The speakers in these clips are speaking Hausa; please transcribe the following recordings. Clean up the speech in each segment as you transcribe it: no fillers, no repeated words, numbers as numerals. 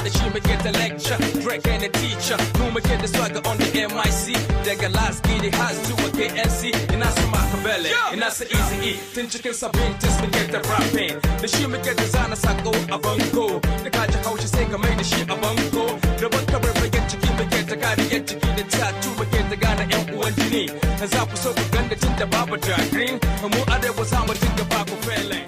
The she make the lecture, Drake and the teacher. Who make the swagger on the MIC? The Galaski, the has to a KNC, and that's a Machiavelli, and that's an easy E. Then chicken sabin, just me get the rapping. The she make the designer sako a bungo. The kaja how she say, come in the shit a bungo. The one cover for get chicken, we get the guy, get chicken, the tattoo, we get the Ghana M1 As I was so gun the tint the Baba Green, and more other was how much think about failing.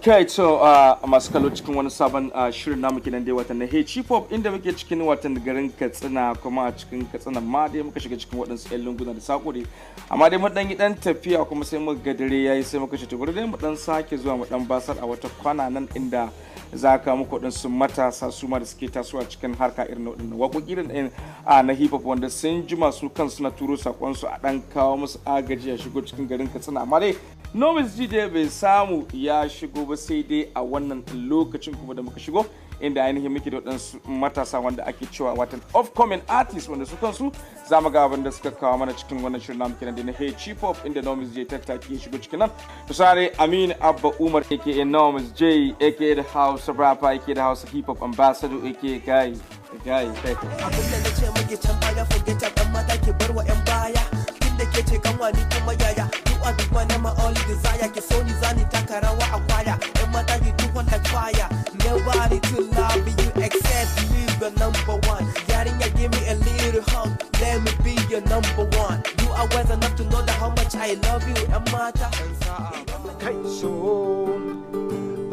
Okay, so masu kallo cikin wani sabon shirin namu kenan dai watan na hip hop inda muke cikin watan garin Katsina kuma a cikin Katsina ma dai muka shiga cikin waɗansu ƴan lunguna da sako dai amma dai mu dan yi dan tafiya kuma sai muka ga dare yayi sai muka ce to bari dai mu dan sake zuwa mu dan basar a wata kwana nan inda za ka muku waɗansu matasa su ma da suke tasowa cikin harka irin waɗannan waƙoƙi irin na hip hop wanda sun ji masu kansu na turo sakonsu a dan kawo musu agaji a shigo cikin garin Katsina amma dai Nomis DJ bai samu ya shigo ba sai dai a wannan lokacin kuma da muka shigo inda ainihin muke da waɗansu matasa wanda ake cewa watan upcoming artists wanda su kansu za mu ga abin da suka kawo mana cikin wannan shirin namu kenan da na hip hop inda Nomis J tattaki ya shigo cikin nan to sare Amin Abba Umar aka Nomis J aka the House Rapper aka the House Hip Hop Ambassador aka guy abin da nace muke can baya forget dan mata ke barwa yan baya inda ke ce kanwa ni kuma yaya I be one of my only desire. Get so zani takarawa akwaya. And my dad you do one like fire. Nobody to love you except me, the number one. Daddy, give me a little hug. Let me be your number one. You are wise enough to know that how much I love you. And my dad. So,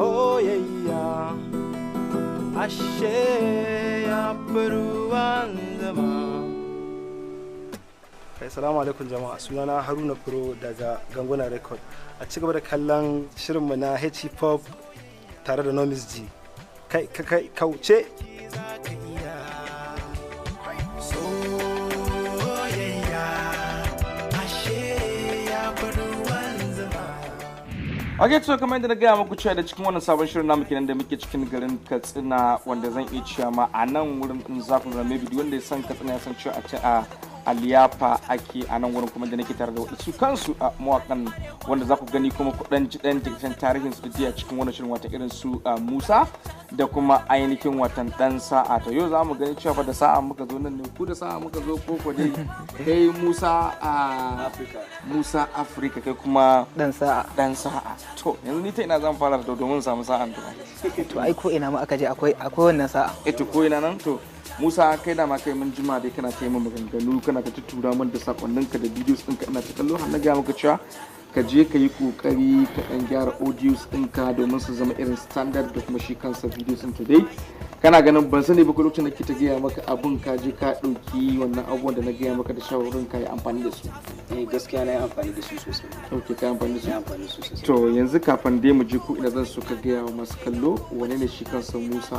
oh yeah, Ashe Peruanzama. Assalamu alaikum jama'a, sunana Haruna Pro daga Ganguna Record. A ci gaba da kallon shirinmu na hip hop tare da Nomis G. Kai kauce. Okay, so kamar yadda na gaya muku cewa da cikin wannan sabon shirin namu kenan da muke cikin garin Katsina wanda zan iya cewa ma a nan wurin in za ku ga maybe wanda ya san Katsina ya san cewa a liyafa ake a nan wurin kuma da nake tare da wadansu kansu a mawakan wanda za ku gani kuma kudan ji dan jikin tarihin su da cikin wannan shirin wata irin su Musa da kuma ainihin watan dan sa'a to yau za mu gani cewa da sa'a muka zo nan ne ku da sa'a muka zo ko dai kai Musa Musa Africa kai kuma dan sa'a to yanzu ni ta ina zan fara da domin samu sa'an to ai ko ina ma aka je akwai wannan sa'a to ko ina nan to Musa kai da ma kai mun jima dai kana kai mun maganganu kana ta tura mun da sakonninka da videos ɗinka ina ta kallo har na ga maka cewa ka je ka yi kokari ka dan gyara audios ɗinka domin su zama irin standard da kuma shi kansa videos ɗin today kana ganin ban sani ba ko lokacin da ke ta gaya maka abun ka je ka ɗauki wannan abubuwan da na gaya maka da shawarin ka yi amfani da su gaskiya na yi amfani da su sosai ka amfani da su to yanzu kafin dai mu je ko ina zan so ka gaya wa masu kallo wane ne shi kansa Musa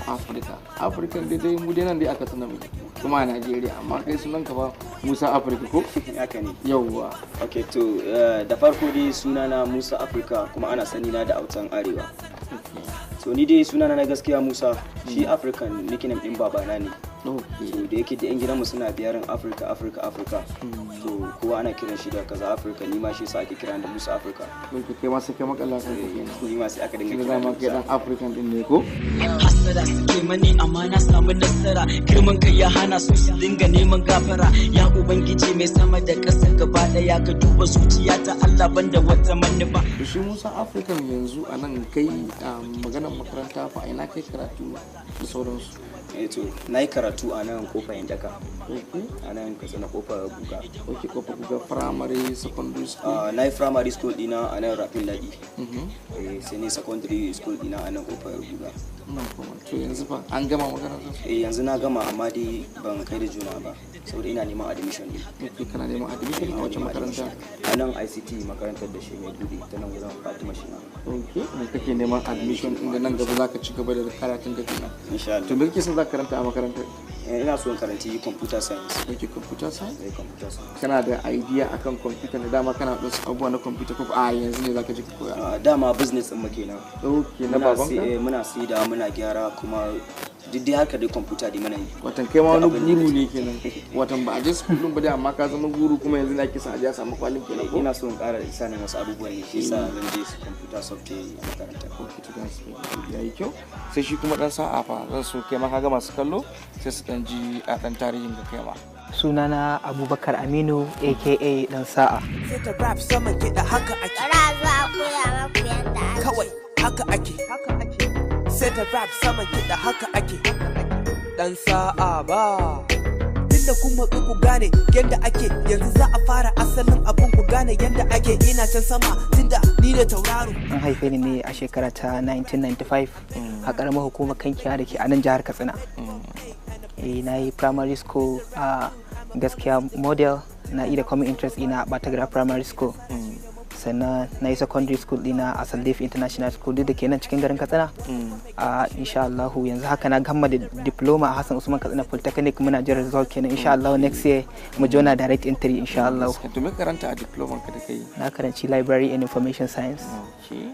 Africa dai mu dai nan dai aka tsana mu kuma a Najeriya amma kai sunan ka ba Musa Africa ko haka ne yawwa okay to da farko dai sunana Musa Africa kuma ana sani na da autan arewa To ni dai sunana na gaskiya Musa, shi African nickname din babana ne. So da yake da yan gidanmu suna biyarin Africa. To kowa ana kiran shi da kaza Africa, ni ma shi yasa ake kiran da Musa Africa. Kai ma sai kai makalla kan Ni ma sai aka dinga kiran ma kai dan African din ne ko? Hasada suke mani amma na samu nasara, girman kai ya hana su dinga neman gafara. Ya ubangiji mai sama da ƙasa gaba daya, ka duba zuciya ta Allah banda wata manufa. Shi Musa African yanzu anan kai maganar makaranta fa ina kai karatu da sauransu. To na yi karatu a nan kofar Yandaka. A nan kasa na kofar Buga. Ok, kofar Buga primary, secondary school. Na yi primary school dina a nan Rafin Ladi. Sai ne secondary school dina a nan kofar Buga. To yanzu fa an gama makarantar? Yanzu na gama amma dai ban kai da juna ba. Saboda ina neman admission ne. Ok, kana neman admission a wace makaranta? A nan ICT makarantar da shi mai gudu ta nan wurin Fatima Shina. Ok, me kake neman admission inda nan gaba za ka ci gaba da karatun da kina? Insha Allah. To me kake son za ka karanta a makarantar? Ina so in karanci computer science. Ok, computer science? Computer science. Kana da idea akan computer ne, dama kana da abubuwa na computer ko a yanzu ne za ka ji ka koya? Dama business din mu kenan. Ok, na babanka? Muna saida, muna gyara kuma duk dai haka dai computer dai muna yi. Watan kai ma wani guru ne kenan. Watan ba a je school din ba dai amma ka zama guru kuma yanzu na kisa a je a samu kwalin kenan ko? Ina so in ƙara sanin wasu abubuwan ne shi yasa zan je computer software a makaranta. Ok, to that's yayi kyau. Sai shi kuma dan sa'a fa zan so kai ma ka ga masu kallo sai su dan ji a dan tarihin da kai ma. Sunana Abubakar Aminu aka dan sa'a. Sai ta rap sama kiɗa haka ake. Bara zuwa koya maku yadda ake. Kawai haka ake. Sai ta rap sama kiɗa haka ake. Dan sa'a ba. Tunda kun matsu ku gane yadda ake, yanzu za a fara asalin abun ku gane yadda ake. Ina can sama tunda ni da tauraro. An haife ni ne a shekara ta 1995 a ƙaramar hukumar Kankiya da ke a nan jihar Katsina. Na yi primary school a gaskiya model, na yi da common interest ina a Batagra primary school. Sannan na yi secondary school dina a Saldef International School duk da ke nan cikin garin Katsina. Insha Allah yanzu haka na gama da diploma a Hassan Usman Katsina Polytechnic, muna jira result kenan insha Allah next year mu jona direct entry insha Allah. To me karanta a diploma ka da kai? Na karanci library and information science. Okay,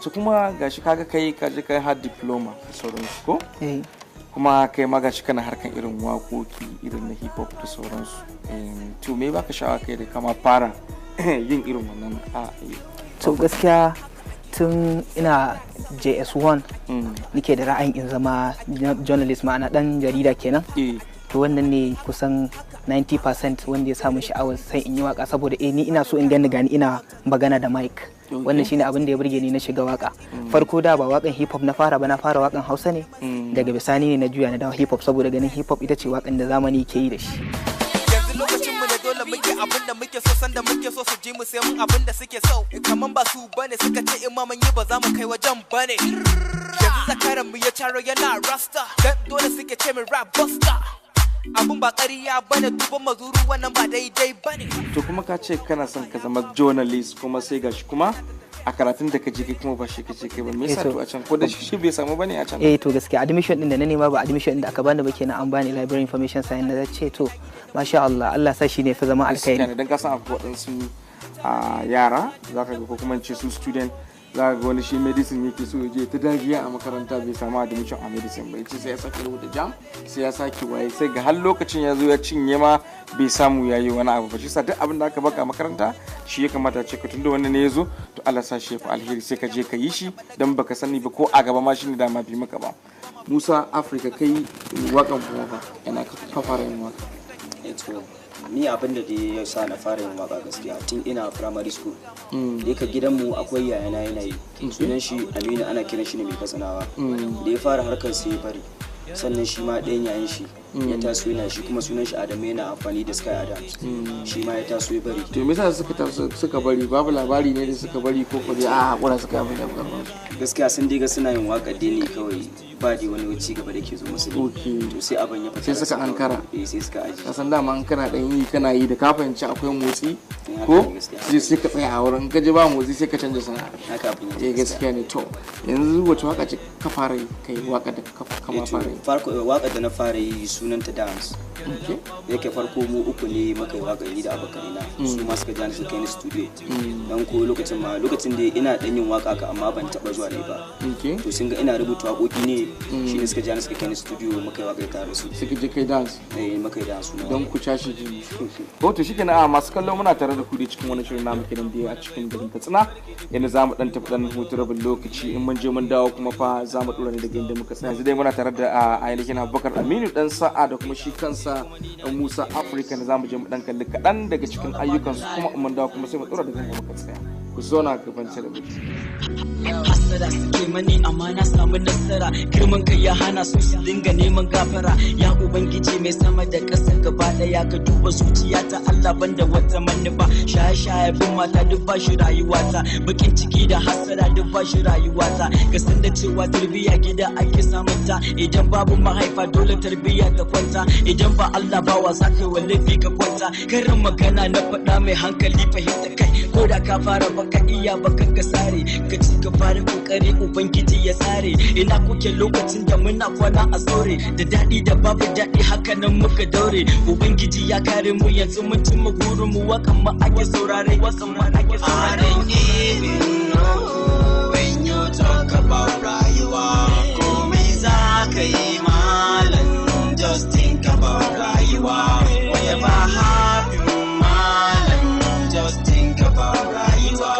to kuma gashi kaga kai ka je kai har diploma sauransu ko? Kuma kai ma gashi kana harkan irin waƙoƙi irin na hip hop da sauransu. To me baka sha'awa kai da kama fara yin irin wannan to gaskiya tun ina JS1 nike da ra'ayin in zama journalist, ma'ana dan jarida kenan. To wannan ne kusan 90% wanda ya samu sha'awar sai in yi waka, saboda ni ina so in gani ina magana da mic. Wannan shine abin da ya burge ni na shiga waka. Farko da ba wakan hip hop na fara ba, na fara wakan Hausa ne. Daga bisani ne na juya na dawo hip hop saboda ganin hip hop ita ce wakan da zamani ke yi da shi. Lokacin mu ne dole muke abin da muke so, sanda muke so su ji mu sai mun abin da suke so. Kaman ba su bane suka ce in ma mun yi ba za mu kai wajen bane. Yanzu zakaran mu ya taro yana rasta, dan dole suke ce min rap buster. Abun ba ƙarya bane, duban mazuru wannan ba daidai bane. To kuma ka ce kana son ka zama journalist kuma sai gashi kuma a karatun da ka je kai kuma ba shi kace kai ba, me yasa to a can ko da shi bai samu bane a can? To gaskiya admission din da na nema ba admission din da aka bani ba kenan, an bani library information science na ce to masha Allah sa shi ne fa zama alkhairi. Dan ka san akwai wadansu yara zaka ga ko kuma ce su student za ga wani shi medicine yake so ya je ta dagiya a makaranta bai samu admission a medicine ba, yace sai ya sake rubuta jam sai ya sake waye, sai ga har lokacin ya zo ya cinye ma bai samu yayi wani abu ba. Shi sa duk abin da aka baka makaranta shi ya kamata ce ka tunda wani ne ya zo to Allah sa shi fa alheri sai ka je ka yi shi dan baka sani ba ko a gaba ma shine da ma bi maka ba. Musa Africa kai wakan kuma fa ina ka fara yin waka? Ni abin da ya sa na fara yin waka gaskiya tun ina primary school. Da ka gidanmu akwai yayana yana yi, sunan shi Aminu, ana kiran shi ne mai kasanawa. Da ya fara harkar sai ya bari, sannan shi ma ɗayan yayin shi ya taso yana shi kuma sunan shi Adamu, yana amfani da Sky Adams, shi ma ya taso ya bari. To me yasa suka bari? Babu labari ne da suka bari ko ko dai a hakura suka abin da ba? Gaskiya sun dai ga suna yin waka dai ne kawai, ba dai wani ci gaba da ke zo musu. To sai abin ya fita, sai suka ankara. Sai suka aji. Kasan dama an kana dan yi kana yi da ka fahimci akwai motsi ko sai ka tsaya a wurin, ka ji ba motsi sai ka canza sana'a. Haka abin ya gaskiya ne. To yanzu wace waka ce ka fara yi kai waka da ka fara yi? Farko waka da na fara yi sunanta dance. Yake farko mu uku ne muka yi waka ni da abokanina su ma suka jani suka yi studio dan ko lokacin da ina dan yin waka ka amma ban taba zuwa ne ba to sun ga ina rubuta wakoki ne shine suka jani suka kai ni studio muka yi waka tare su suka je kai dance muka yi dance don ku tashi jini to shikenan a masu kallo muna tare da ku da cikin wani shirin namu kenan da a cikin garin Katsina yana zamu dan tafi dan hutu rabin lokaci in mun je mun dawo kuma fa zamu dora ne daga inda muka tsaya yanzu dai muna tare da ainihin Abubakar Aminu dan sa'a da kuma shi kansa Musa Africa da zamu je mu dan kalli kadan daga cikin ayyukansu kuma mun dawo kuma sai mu dora daga inda muka tsaya ku zo na gaban talabijin. Hasada suke mani amma na samu nasara girman kai ya hana su dinga neman gafara ya ubangiji mai sama da ƙasa gaba daya ka duba zuciyata Allah banda wata manufa shaye-shaye bin mata duk ba shi rayuwata bakin ciki da hasada duk ba shi rayuwata ka san da cewa tarbiyya gida ake samun ta idan babu mahaifa dole tarbiyya ta kwanta idan ba Allah ba wa zaka wallafi ka kwanta karin magana na faɗa mai hankali fahimta kai ko da ka fara baka iya baka ka sare ka ci ka fara kokari ubangiji ya tsare ina kuke lokacin da muna kwana a sore da dadi da babu dadi haka nan muka daure ubangiji ya kare mu yanzu mun cimma gurin mu wakan mu ake saurare wakan mu ake saurare when you talk about rayuwa komai za ka yi malam just think about rayuwa whatever happen malam just think about rayuwa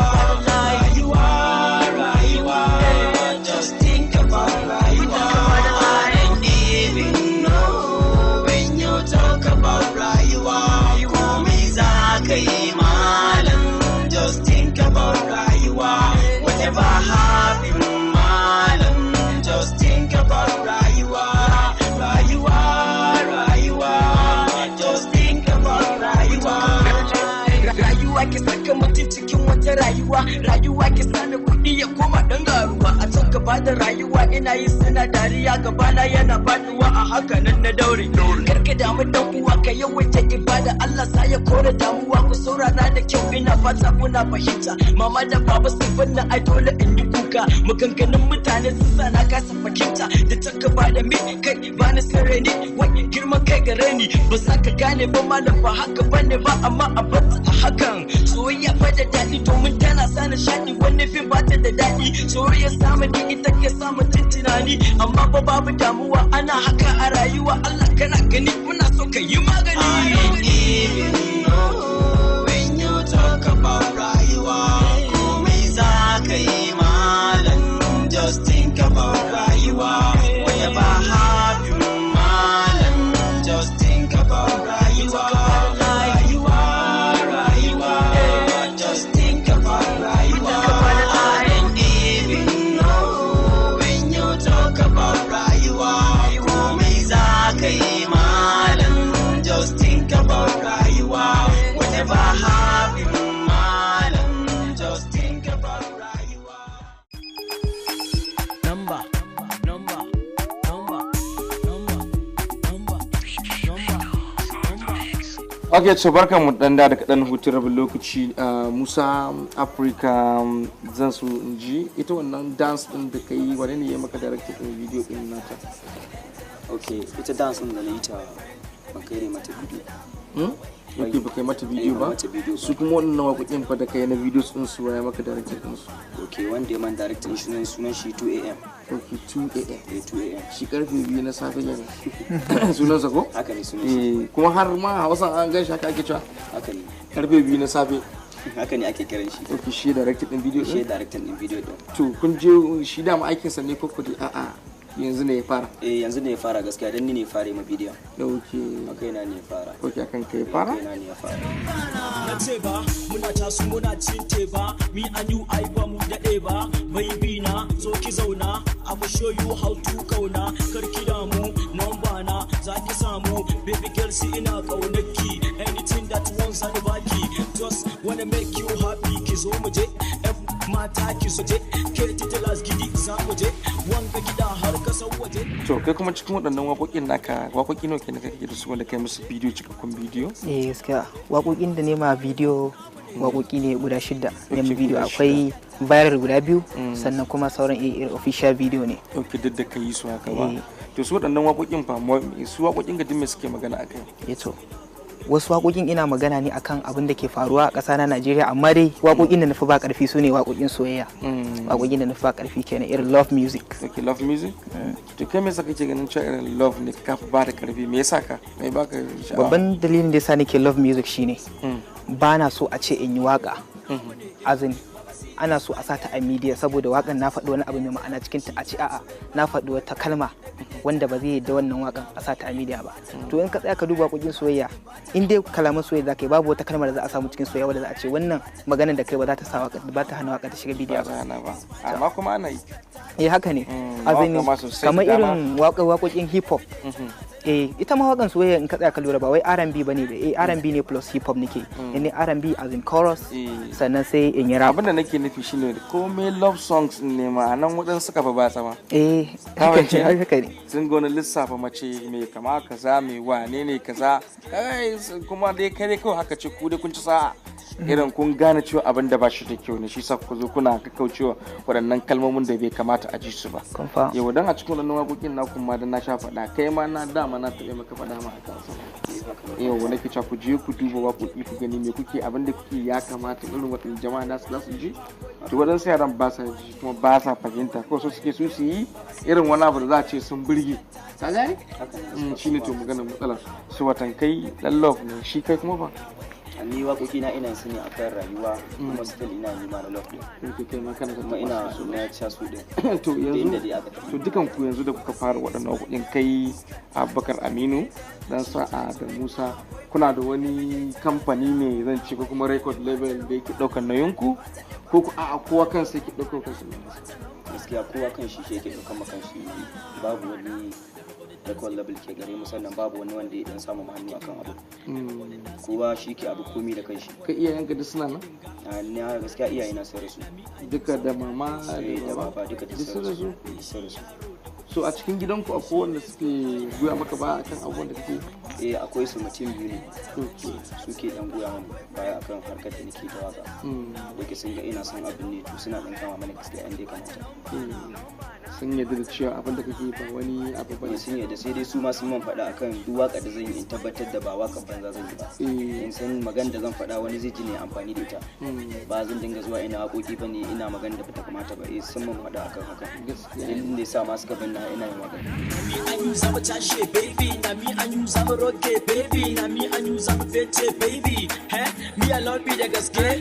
rayuwa ke sani kuɗi ya koma ɗan garuwa a can gaba da rayuwa ina yi suna dariya gabana yana faduwa a haka nan na daure karka damu dan uwa ka yawaita ibada Allah sa ya kore damuwa ku saurara da kyau ina fata kuna fahimta mama da baba sun banna ai dole in yi kuka maganganun mutane sun sa na kasa fahimta da ta gaba da mi kai ba ni sare ni wai girman kai gare ni ba za ka gane ba malam ba haka bane ba amma a bata a hakan soyayya fa da daɗi domin tana sa nishaɗi wani fim ba ta da daɗi soyayya samu ni ita ke samu tunani amma ba babu damuwa ana haka a rayuwa Allah kana gani muna so ka yi magani when you talk about rayuwa komai za ka yi malam just think about rayuwa whatever happen malam just think about rayuwa Okay, so barkan mu dan da kadan hutun rabin lokaci Musa Africa zan so in ji ita wannan dance din da kai wani ne ya maka director din video din nata. Okay, ita dance din da na yi ta ban kai mata video. Yake ba kai mata video ba su kuma wannan waƙoƙin fa da kai na videos din su ya maka director din su. Okay, wanda ya man director shi sunan shi 2am. Okay, 2am. 2am. Shi karfe 2 na safe ne. Sunan sa ko? Haka ne sunan shi. Kuma har ma Hausa an gan shi haka ake cewa. Haka ne. Karfe 2 na safe. Haka ne ake kiran shi. Okay, shi director din video din. Shi director din video din. To kun je shi da ma aikin sa ne ko kudi a'a yanzu ne ya fara. Yanzu ne ya fara gaskiya dan ni ne fara ma bidiyon. Okay. Okay na ne ya fara. Okay, akan kai fara? Okay na ne ya fara. Na ce ba muna tasu muna cinte ba mi and you ai ba mu dade ba baby na zo ki zauna I will show you how to kauna karki damu number na za ki samu baby girl si ina kaunaki anything that wants at the baki just wanna make you happy ki zo mu je mata ki so je ke titilas gidi za mu je wanga gida har kasar waje. To kai kuma cikin waɗannan waƙoƙin naka waƙoƙi nawa kenan kake da su wanda kai musu bidiyo cikakkun bidiyo? Gaskiya waƙoƙin da ne ma bidiyo waƙoƙi ne guda 6 music video akwai viral guda 2 sannan kuma sauran official video ne. Ok, duk da ka yi su haka ba. To su waɗannan waƙoƙin fa su waƙoƙin ga duk me suke magana akai? To wasu waƙoƙin ina magana ne akan abin da ke faruwa a ƙasa na Najeriya, amma dai waƙoƙin da nufi ba ƙarfi su ne waƙoƙin soyayya. Waƙoƙin da nufi ba ƙarfi kenan irin love music. Okay, love music? To kai me yasa kake ganin cewa irin love ne ka fi ba da ƙarfi? Me yasa ka? Me baka sha'awa? Babban dalilin da yasa nake love music shine ba na so a ce in yi waƙa azin ana so a sata a media saboda waƙan na faɗi wani abu mai ma'ana cikin ta, a ce a'a na faɗi wata kalma wanda ba zai yadda wannan waƙan a sata a media ba. To in ka tsaya ka duba waƙoƙin soyayya, in dai kalaman soyayya zaka yi babu wata kalmar da za a samu cikin soyayya wanda za a ce wannan maganar da kai ba za ta sa waƙa ba ta hana waƙa ta shiga media ba. Amma kuma ana yi. Haka ne. Azin kamar irin waƙoƙin hip hop. Ita ma waƙan soyayya in ka tsaya ka lura ba wai R&B bane ba, R&B ne plus hip hop nake. Ne R&B as in chorus sannan sai in yi rap. Abin da nake nufi shine komai love songs ne ma nan wadan suka fa ba sama. Haka ne. Sun gona lissafa mace mai kama kaza mai wane ne kaza kuma dai kai kawai haka ce ku dai kun ci sa'a. Irin kun gane cewa abin da ba shi da kyau ne, shi sa ku zo kuna kakkaucewa waɗannan kalmomin da bai kamata a ji su ba. Yau dan a cikin wannan waƙoƙin na kuma da na sha faɗa kai ma na dama na taɓa maka faɗa ma a kansa. Yau wani ke ku je ku duba waƙoƙi ku gani me kuke abin da kuke ya kamata irin waɗannan jama'a na su ji. To waɗansu yaran ba sa ji kuma ba sa fahimta ko so suke su yi irin wani abu da za a ce sun burge. Ka gane? Shi ne to maganar matsalar. Su watan kai ɗan love ne shi kai kuma ba. Ni waƙoƙi na ina su ne akan rayuwa kuma still ina yi ma na love ne kuma ina na cha su din. To yanzu to dukan ku yanzu da kuka fara waɗannan waƙoƙin kai Abubakar Aminu dan Sa'a da Musa kuna da wani kamfani ne zan ce ko kuma record label da yake ɗaukar nauyin ku ko ku a'a kowa kansa yake ɗaukar kansa? Gaskiya kowa kan shi yake ɗaukar makan shi, babu wani record label ke gare mu sannan babu wani wanda ya dan samu hannu akan abu. Kowa shi ke abu komi da kanshi. Ka iyayenka duk suna nan? Ni gaskiya iyayena sun rasu. Duka da mama da baba duka da sun rasu. So a cikin gidanku akwai wanda suke goya maka ba akan abubuwan da kake? Akwai su mutum biyu ne suke dan goya mana baya akan harkar da nake da waka. Da ke sun ga ina son abin ne to suna dan kama mana gaskiya inda ya kamata. Sun yarda da cewa abin da kake ba wani abu ba ne? Sun yarda, sai dai su ma sun man faɗa akan duk waka da zan yi in tabbatar da ba waka banza zan yi ba. In san magana da zan faɗa wani zai ji ne amfani da ita, ba zan dinga zuwa ina waƙoƙi ba ne ina magana da bata kamata ba. Sun man faɗa akan haka dalilin da yasa ma suka banna ina yin waka. Me and you zama tashi baby, na me and you zama roke baby, na me and you zama fete baby. Me I love you da gaske,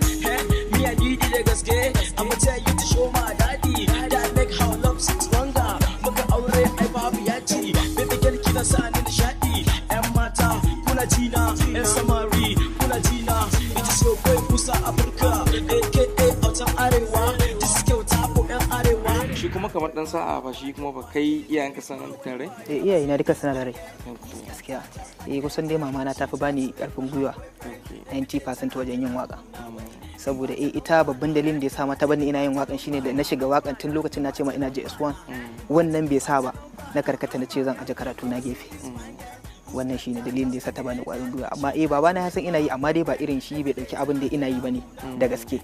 me I need you da gaske. I'ma tell you to show my daddy that make how love stronger. Muka aure ai babu yaci, baby girl kina sa ni nishadi. Yan mata kuna jina, yan samari kuna jina. Ita so kai kusa Afirka, aka autan arewa. This is kyauta ko yan arewa. Shi kuma kamar dan Sa'a fa shi kuma ba kai iyayenka sanan da rai? Iyayena duka suna da rai. Gaskiya. Kusan dai mama na tafi bani karfin gwiwa 90% wajen yin waka. Saboda ita babban dalilin da ya sa mata bani ina yin wakan shine da na shiga wakan tun lokacin na ce ma ina JS1 wannan bai sa ba na karkata na ce zan aje karatu na gefe. Wannan shine dalilin da ya sa ta bani ƙwarin gwiwa, amma baba na ya san ina yi amma dai ba irin shi bai dauki abin da ina yi bane da gaske.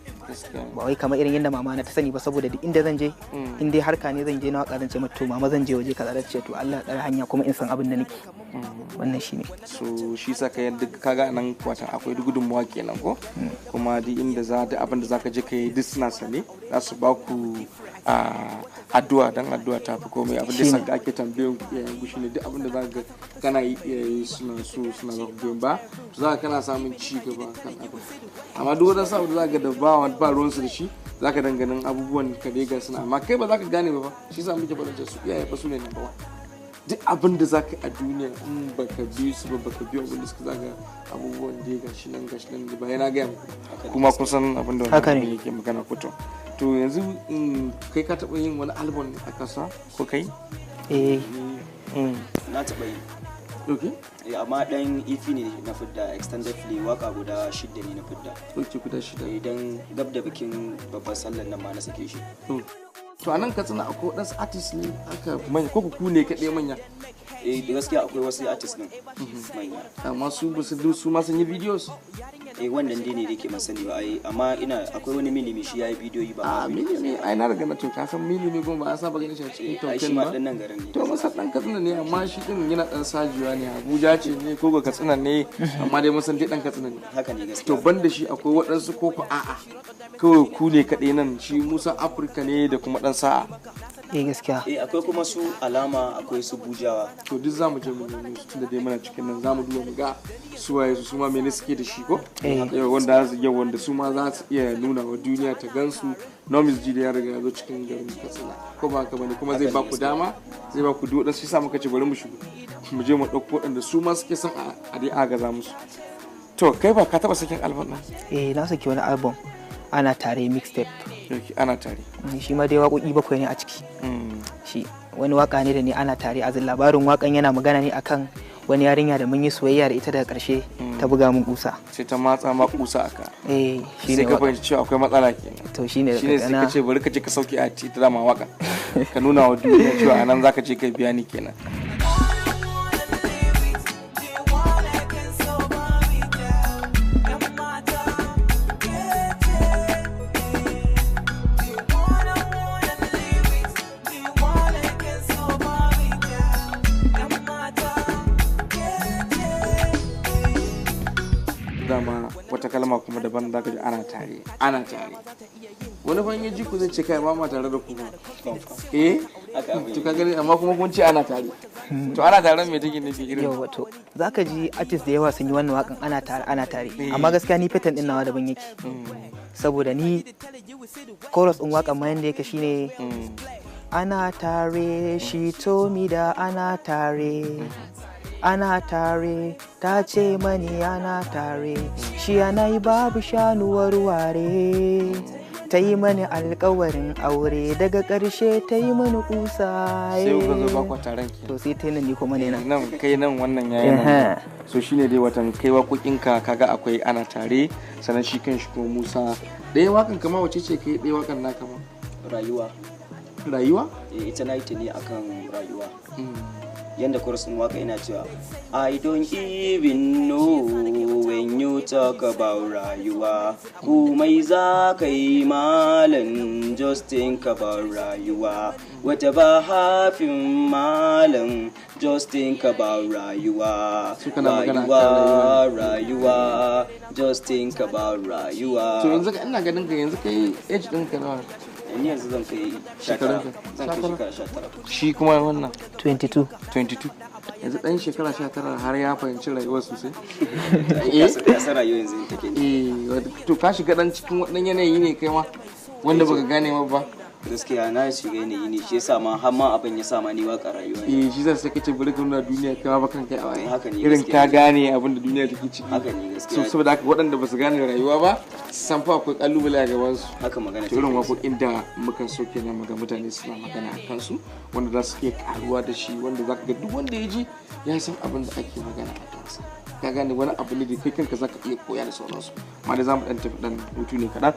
Ba wai kamar irin yadda mama na ta sani ba, saboda duk inda zan je in dai harka ne zan je na waka zan ce mata to mama zan je waje kaza da ce to Allah ya tsare hanya kuma in san abin da nake. Wannan shine. So shi sa ka yadda kaga nan watan akwai gudunmuwa kenan ko kuma duk inda za da abin da zaka je kai duk suna sane za su ba ku addu'a dan addu'a ta fi komai. Abin da saka ake tambayan iyayen gushi ne duk abin da zaka ga kana yi iyaye suna so suna ga goyon ba za ka kana samun ci gaba kan abin. Amma duk wanda sabu zaka ga da ba ruwan su da shi zaka danganin abubuwan ka dai ga suna amma kai ba zaka gane ba shi sa muke faɗa su iyaye fa su ne number 1. Duk abin da zaka a duniya in baka bi su ba baka bi abin da suka zaka abubuwan da gashi nan ba yana ga kuma kun san abin da wannan yake magana fito. To yanzu kai ka taɓa yin wani album a kasa ko kai? Na taɓa yi. Okay. Amma dan ifi ne na fidda extended play waka guda 6 ne na fidda. Guda 6. Idan gab da bikin babban sallar nan ma na sake shi. To anan ka tsana akwai wadansu artist ne aka manya ko ku ne kaɗai manya? Da gaskiya akwai wasu artist din manya. Amma su ma sun yi videos? wannan dai ne da ke masani ba ai, amma akwai wani milimi shi yayi bidiyoyi ba. Milimi ai na riga na to ka san milimi kuma ba a saba ganin shi a cikin top 10 ba. Shi ma dan nan garin ne. To masa dan Katsina ne amma shi din yana dan sajiwa ne, Abuja ce ne ko ga Katsina ne amma dai mun san dai dan Katsina ne. Haka ne gaskiya. To banda shi akwai waɗansu koko a'a kawai ku ne kaɗai nan, shi Musa Afirka ne da kuma dan sa'a. Gaskiya. Akwai kuma su alama, akwai su bujawa. To duk zamu je mu nemi su tunda dai muna cikin nan, zamu duba mu ga su waye su ma mene suke da shi ko wanda su ma za su iya nuna wa duniya ta gansu. Nomis ji da ya riga ya zo cikin garin Katsina ko ba haka bane, kuma zai ba ku dama, zai ba ku duk shi sa muka ce bari mu shigo mu je mu dauko waɗanda su ma suke son a dai agaza musu. To kai ba ka taba sakin album ɗin? Na saki wani album ana tare mixtape. Ana tare shi ma dai waƙoƙi 7 ne a ciki. Shi wani waka ne da ni ana tare, azin labarin wakan yana magana ne akan wani yarinya da mun yi soyayya da ita daga ƙarshe ta buga mun kusa, sai ta matsa ma kusa aka. Shi ne ka fahimci cewa akwai matsala kenan. To shine sai ka ce bari ka je ka sauke a ci ta dama waka ka nuna wa duniya cewa anan zaka je kai bayani kenan. Dama wata kalma kuma daban da ji ana tare wani ban yaji ku zai ce kai ba ma tare da ku ba to ka gani amma kuma kun ce ana tare. To ana tare me take nufi irin yawa? To zaka ji artist da yawa sun yi wannan wakan ana tare amma gaskiya ni pattern din nawa daban yake, saboda ni chorus din wakan ma yanda yake shine ana tare, she told me da ana tare, ana tare, ta ce mani ana tare, shi ana yi babu shanuwar ware, ta yi mani alkawarin aure, daga ƙarshe ta yi mani kusa. Sai ku zo ba ku taron ki. To sai ta yi nan ni kuma ne nan kai nan wannan yayin nan. So shine dai watan kai waƙoƙinka kaga akwai ana tare, sannan shi kan shi ko Musa. Ɗaya wakan kama wace ce kai ɗaya wakan naka ma? Rayuwa? Ita na yi ta ne akan rayuwa. Yanda chorus waka ina cewa I don't even know when you talk about rayuwa, komai za ka yi malam, just think about rayuwa, whatever happen malam, just think about rayuwa, rayuwa, just think about rayuwa. To yanzu ina ganin ka yanzu kai age ɗinka nawa? Ni yanzu zan kai 19. Shi kuma wannan 22. Yanzu ɗan shekara 19 har ya fahimci rayuwar sosai. Ya san rayuwa yanzu take. To ka shiga ɗan cikin waɗannan yanayi ne kai ma wanda baka gane ma ba? Gaskiya na shiga yanayi ne, shi yasa ma har ma abin ya sa ma ni waka rayuwa. Shi zai saka ce bari ka nuna duniya kai ba kanka a waye. Haka ne irin ka gane abin da duniya take ciki. Haka ne gaskiya. So saboda haka waɗanda ba su gane rayuwa ba san fa akwai kalubale a gaban su. Haka magana ce. Irin waƙoƙin da muka so kenan muga mutane suna magana a kansu wanda za su iya karuwa da shi, wanda za ka ga duk wanda ya ji ya san abin da ake magana a kansa. Ka gane wani abu ne da kai kanka za ka iya koya da sauransu. Amma da za mu ɗan tafi ɗan hutu ne kaɗan.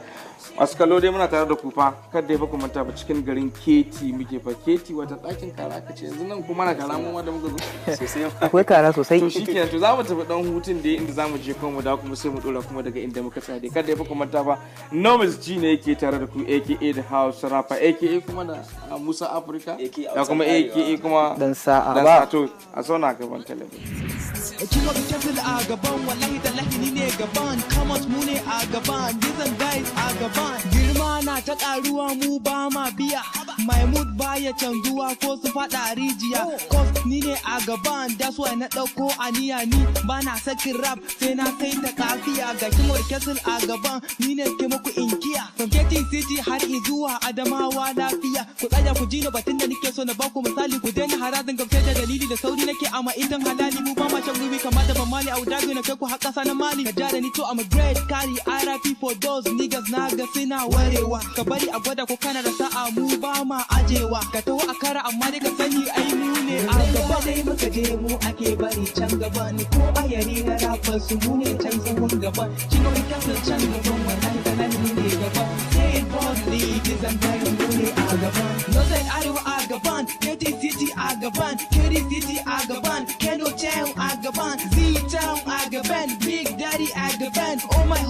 Masu kallo dai muna tare da kufa kada ya fa ku manta ba cikin garin Keti muke fa. Keti wata ɗakin kara ka ce yanzu nan kuma na kara mu da muka zo sosai. Akwai kara sosai. To shikenan to za mu tafi ɗan hutun da inda za mu je kuma mu dawo kuma sai mu dora kuma daga inda muka tsaya dai. Kada ya fa ku manta ba Nomis G ne yake tare da ku aka da House Rapper aka kuma da Musa Africa da kuma aka kuma dan sa'a ba. To a zauna gaban talabijin. King of the castle a gaban, wallahi da lahini ne gaban, Kamas mu ne a gaban, Dizan guys a gaban. Girma na ta karuwa mu ba ma biya, my mood baya canzuwa ko su fada rijiya. Cause ni ne a gaban, that's why na dauko aniya ni ba na sakin rap sai na kai ta kafiya. Ga King of the castle a gaban, ni ne ke muku inkiya. From Keti City har zuwa Adamawa lafiya. Ku tsaya ku ji na batun da nake so na baku misali, ku daina harazin gamsar da dalili da sauri nake amma idan halali mu ba ma shan rubi kamar da ban mali a wudagu na kai ku har ƙasa na mali. Ka ja da ni to I'm a great carry RIP for those niggas na ga suna warewa. Ka bari a gwada ko kana da sa'a mu ba ma ajewa. Ka taho a kara amma dai ka sani ai mu ne a gaba. Dai muka je mu ake bari can gaba ni ko ayari na rafar su mu ne can sahun gaba. Kino kasar can gaban wannan kanan mu ne gaba. Say it boldly dizan guys mu ne a gaba. Northern Arewa a gaban, Keti City a gaban, Keri City a gaban, Kano Town a gaban, Z-Town a gaban, Big Daddy a gaban. All my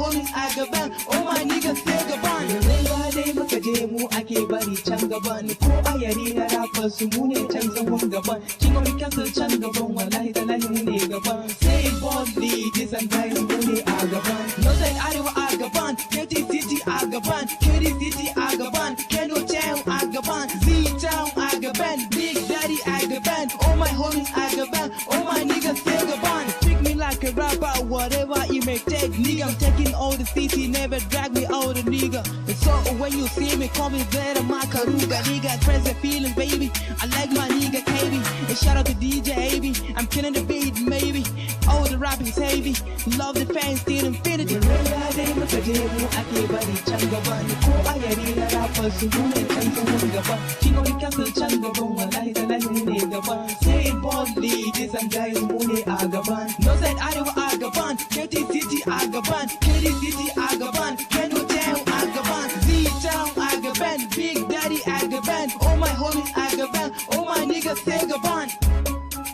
gaban, oh my niggas sai gaban. Rayuwa dai muka je mu ake bari can gaban, ko a yare na rapper su mu ne can sahun gaban. King of the castle can gaban, wallahi talahi mu ne gaban. Say it boldly, this and guys mu ne a gaban. Northern Arewa a gaban, KT City a gaban, KD City a gaban, Kano Town a gaban, Z Town a gaban, Big Daddy a gaban, all my homies a gaban, all my niggas say gaban. Treat me like a rapper, whatever it may take, nigga. I'm taking all the city, never drag me out, nigga. And so when you see me coming better, my karuga, nigga, press the feeling, baby. I like my nigga KB, and shout out to DJ AB. I'm killing the beat, maybe. All the rapping's heavy, love the fans till infinity. Rayuwa dai muka je mu ake bari can gaban, ko a yare na rapper su mu ne can sahun gaban. King of the castle can gaban, wallahi talahi mu ne gaban. Say it boldly, this and guys mu ne a gaban. Northern Arewa a gaban, KT City a gaban, KD City a gaban, Kano Town a gaban, Z Town a gaban, Big Daddy a gaban, all my homies a gaban, all my niggas say gaban.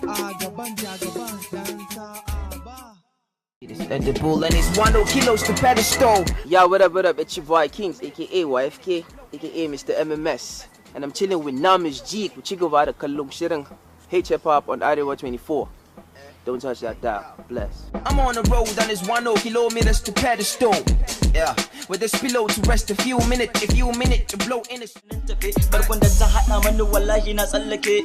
A gaban, ja gaban, dansa a ba. At the bull and it's 10 kilos to pedestal. Yeah, what up, it's your boy Kings, aka YFK, aka Mr. MMS. And I'm chilling with Namis Jeek, which you go by the Kalung Shirin, Hip Hop on Arewa 24. Don't touch that dial, bless. I'm on the road and it's 10 kilometers to pedestal. Yeah, with this pillow to rest a few minutes to blow in it. Barkon da ta hada mani wallahi na tsallake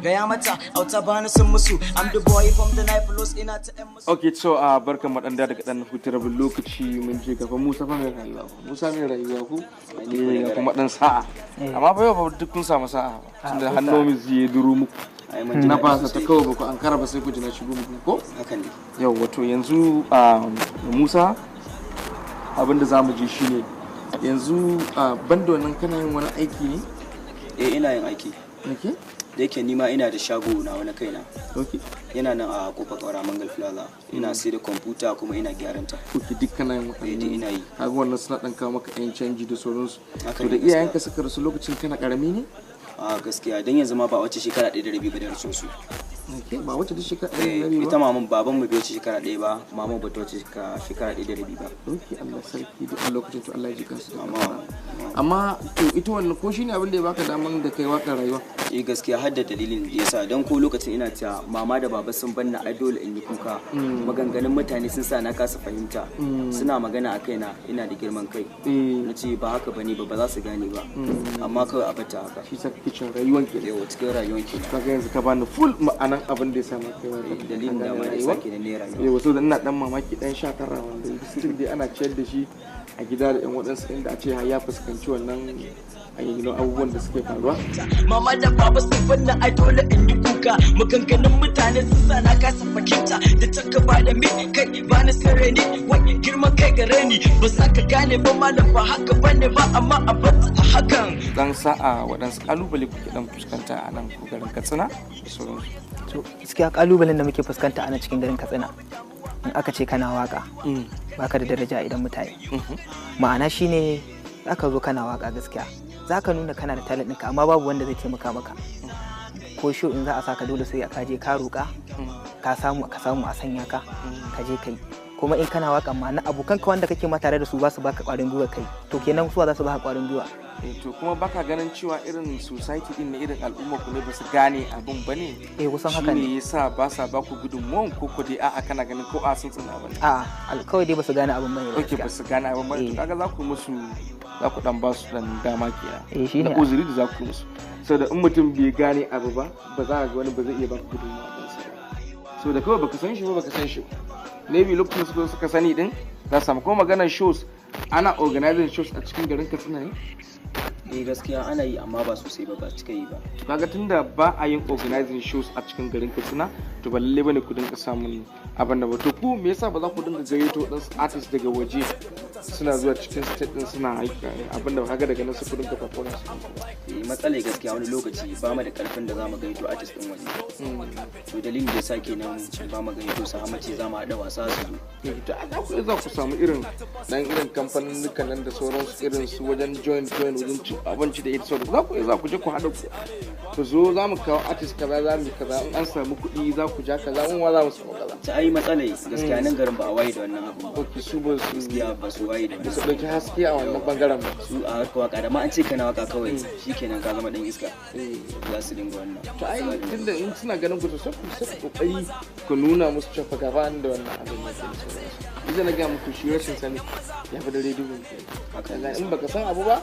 gaya mata auta bani sun musu. I'm the boy from the night plus ina ta yan musu. Okay, so barkan mu dan da daga dan hutarabin lokaci mun je gaba Musa fa mai rayuwa. Musa mai rayuwa ku ne kuma dan sa'a. Amma fa yau duk kun samu sa'a tunda hannu zai duru muku. Na ba ta kawo ba ku an karaba sai ku ji na shigo muku ko? Haka ne. Yau wato yanzu Musa abinda zamu ji shine yanzu bando nan kana yin wani aiki ne? Eh ina yin aiki. Okay. Da yake nima ina da shago na wani kaina. Okay. Yana nan a kofar Kaura Mangal Plaza. Ina sai da kwamfuta kuma ina gyaran ta. Okay, duk kana yin wannan. Ina yi. Kaga wannan suna dan kawo maka yan canji da sauransu. To da iyayenka suka rasu lokacin kana karami ne? Gaskiya dan yanzu ma ba wace shekara 1 da rabi ba da rasu su. Ba wace da shekara 1 da rabi ba. Ita maman baban mu bai wace shekara 1 ba, maman ba ta wace shekara 1 da rabi ba. Okay, Allah sarki da lokacin to Allah ya ji kansu. Amma to ita wannan ko shine abin da ya baka daman da kai wakar rayuwa? Gaskiya har da dalilin da yasa dan ko lokacin ina ta mama da baba sun banna ai dole in yi kuka. Maganganun mutane sun sa na kasa fahimta. Suna magana a kaina ina da girman kai. Nace ba haka bane ba za su gane ba. Amma kawai a bata haka. Shi saka kicin rayuwar ke da cikin rayuwar ke. Kaga yanzu ka bani full ma'anan abin da yasa na kai wannan dalilin da ma yasa ke da ne rayuwa. Wato ina dan mamaki dan shakara wanda still dai ana ciyar da shi a gida da yan wadansu inda a ce ya fuskanci wannan abubuwan da suke faruwa. Mama da baba sun fanna ai dole in yi kuka, maganganun mutane sun sa na kasa fahimta, da taka ba da min kai ba na sare ni wani girman kai gare ni ba za ka gane ba malam ba haka bane ba amma a bar a hakan. Dan sa'a waɗansu kalubale kuke dan fuskanta a nan ko garin Katsina da sauransu. To gaskiya kalubalen da muke fuskanta a nan cikin garin Katsina in aka ce kana waka baka da daraja idan mutane. Ma'ana shine zaka zo kana waka gaskiya zaka nuna kana da talent ɗinka amma babu wanda zai taimaka maka. Ko show in za a saka dole sai ka je ka roƙa ka samu a sanya ka je kai. Kuma in kana waka ma na abokanka wanda kake ma tare da su ba su baka ƙwarin gwiwa kai, to kenan su za su baka ƙwarin gwiwa. To kuma baka ganin cewa irin society din ne irin al'umma ku ne ba su gane abin bane? Kusan haka ne. Shi ne yasa ba sa ba ku gudunmuwan ko ko dai a'a kana ganin ko a sun tsina bane? Kawai dai ba su gane abin bane. Okay, ba su gane abin bane. To kaga za ku musu za ku dan ba su dan dama kenan. Shine. Na uzuri da za ku musu. Saboda in mutum bai gane abu ba ba za ka ga wani ba zai iya ba ku gudunmuwa ba sai. So da kawai baka san shi ba baka san shi. Maybe lokacin suka sani din za su samu kuma maganar shows ana organizing shows a cikin garin Katsina ne? Gaskiya ana yi amma ba sosai ba cika yi ba. To kaga tunda ba a yin organizing shows a cikin garin Katsina to ba lalle bane ku dinga samun abin da ba. To ku me yasa ba za ku dinga gayyato dan artist daga waje suna zuwa cikin state din suna aika abin da kaga daga nan su ku dinga performance? matsalai gaskiya wani lokaci ba mu da karfin da zamu gaito artist din waje to dalilin da yasa kenan ba mu gaito su hamace zamu hada wasa su zo to a za ku samu irin kamfanin nan da sauransu irin su wajen join wajen cin abinci da ita sauransu za ku je ku hada ku zo za mu kawo artist kaza za mu kaza in an samu kuɗi za ku ja kaza in wa za mu samu kaza ta ai matsalai gaskiya nan garin ba a waye da wannan abu ba su ba su gaskiya ba su waye da wannan su dauki haske a wannan bangaren ba su a harka waka da ma an ce kana waka kawai shikenan ka zama dan iska za su dinga wannan to ai tunda in suna ganin ku sai ku kokari ku nuna musu cewa ga ba da wannan abin ne idan na ga muku shi rashin sani ya fi da rediyo haka in baka san abu ba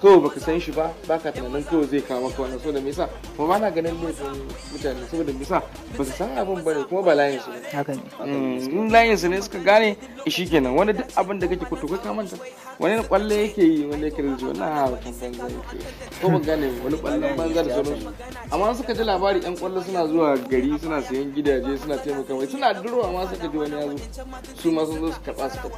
kawai baka san shi ba baka tunanin kawai zai kawo maka wannan so da me yasa kuma ba na ganin laifin mutane saboda me yasa ba su san abin bane kuma ba layin su haka ne in layin su ne suka gane shikenan wani duk abin da kake kuto kai ka manta wani kwalle yake yi wani yake da wannan harkan banza yake ko ba gane wani kwallon banza da sauransu amma suka ji labari yan kwallo suna zuwa gari suna sayan gidaje suna taimaka mai suna durowa ma suka ji wani ya zo su ma sun zo su karɓa su